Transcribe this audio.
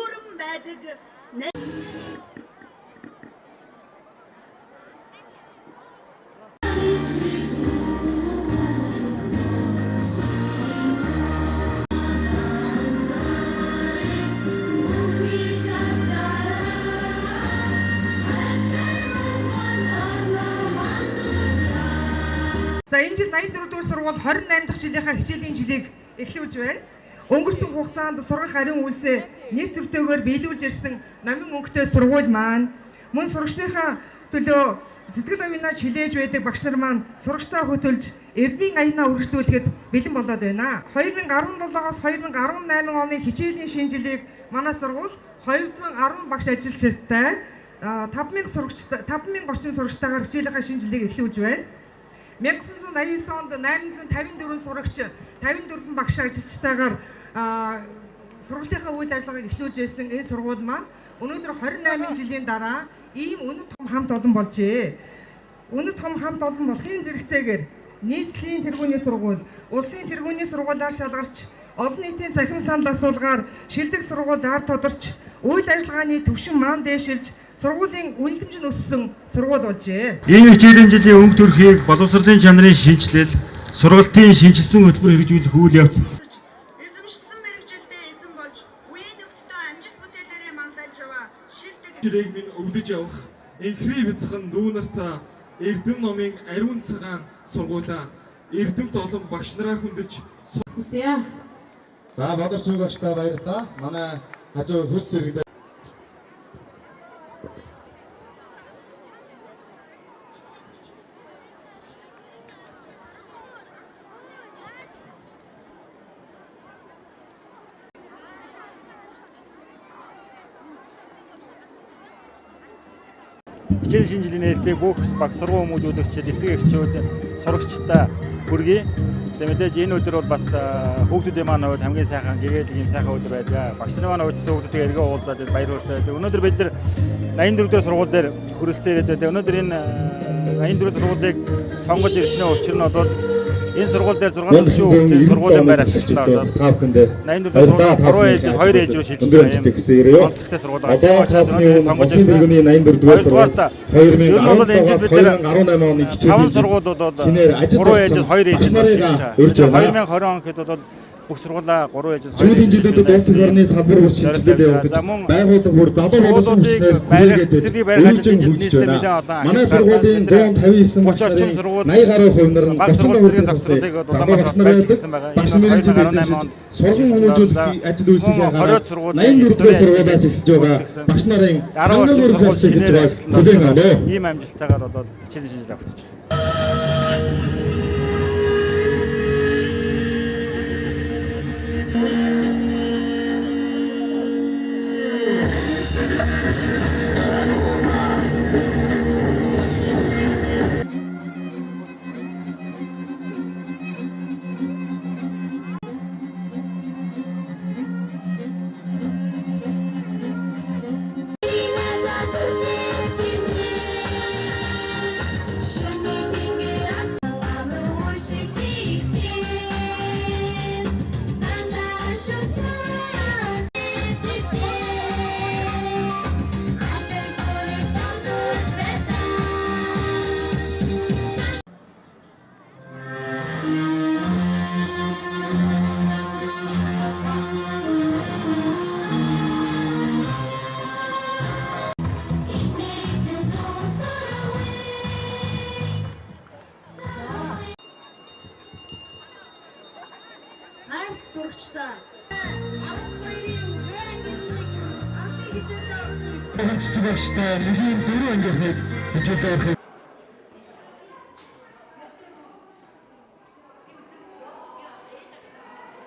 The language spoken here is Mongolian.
дүүрэн байдаг. За энэ жил 84 дугаар сургууль 28 дахь жилийнхаа хичээлийн жилийг эхлүүлж байна. Өнгөрсөн хугацаанд сургах ариун үйлсээ нэр төртөөгөөр биелүүлж ирсэн номын өнгөтэй сургууль маань мөн сурагчдынхаа төлөө сэтгэл аминаа хилээж байдаг багш нар маань сурагчдаа хөтөлж эрдмийн аянаа үргэлжлүүлэхэд бэлэн болоод байна. 2017-оос 2018 оны хичээлийн шинэ жилийг манай сургууль 210 багш ажилчтай 5000 орчим сурагчтайгаар хичээлийнхаа шинэ жилийг эхлүүлж байна. 1989 онд 854 сурагч 54 багш ажилчтайгаар сургалтынхаа үйл ажиллагааг эхлүүлж байсан энэ сургууль маань өнөөдөр 28 жилийн дараа ийм өнөр том хамт олон болжээ. Өнөр том хамт олон болохын зэрэгцээгээр нийслэлийн тэргүүний сургууль, улсын тэргүүний сургуулиар шалгарч, олон нийтийн захин санал асуулгаар шилдэг сургууль ард тодорч, үйл ажиллагааны түвшин маань дээшилж, сургуулийн үнэлэмж нь өссөн сургууль болжээ. Энэ хичээлийн жилийн өнгө төрхийг боловсролын чанарын шинжилэл, сургалтын шинжилсэн хөтөлбөр хэрэгжүүлэх үйл явц Эзэмшсэн мэрэгжилдээ эзэн болж, үеийн нөхдөд амжилт бүтээлээрээ манлайлж яваа шилдэг Жирийг минь өвлөж явах инхри бяцхан дүү нартаа Эрдэм номын ариун цагаан сургуулаа Эрдэмт олон багш нараа хүндэлж хүсье. За бодорч өгөгчтэй баярлалаа. Манай хажуу хөлс зэрэгдээ хичээл шинэ жилийн нээлтийг бүх багш сургууль хүмүүжүүлэгчид, эцэг эхчүүд, сурагчдаа хүргэе. Тэгээ мэдээж энэ өдөр бол бас хүүхдүүдийн маань хувьд хамгийн сайхан гэгээл ийм сайхан өдөр байдаг. Багш нарын маань хувьд хүүхдүүдтэй эргээ уулзаад баяр хүртэй байдаг. Өнөөдөр бид нар 84 дэх сургууль дээр хүрэлцэн ирээд байдаг. Өнөөдөр энэ 84 сургуулийг сонгож ирсний учир нь бол энэ сургууль дээр 6 төвшин хүүхдийн сургуулийн байр ашиглалтаа болоод 84 сургууль 3 ээлж 2 ээлж рүү шилжиж байгаа юм. Онцлогтой сургууль байгаа. Тэгээ учраас өнөөдөр сонгож ирсэн 84 дугаар сургууль 2018 оны хичээлийн 5 сургууль бол 3 ээлж 2 ээлж шилжиж байгаа. 2020 он гэхэд бол бүх сургуулаа 3 ээлж сүүлийн жилүүдэд улс орны салбар бүр шинжилгээ явагдаж байгууллага бүр залуу боловсон хүчээр хүрээгээд хөгжиж байна. Манай сургуулийн 159 багш нарын 80 гаруй хувь нар нь 30 хүртэлх засгийн багш нар байдаг. Багш мэргэжил эзэмшиж сургууль хүмүүжүүлэх ажил үйлсийнхээ гараад 84 дугаар сургуулиас эхэлж байгаа багш нарын 10 орчим сургууль хийж байгааг хүлээн авъя. Ийм амжилттайгаар болоод хичээл шинжилгээ авагдчих. Цэцэг багштай нэлийн 4 ангийнхныг хичээлээр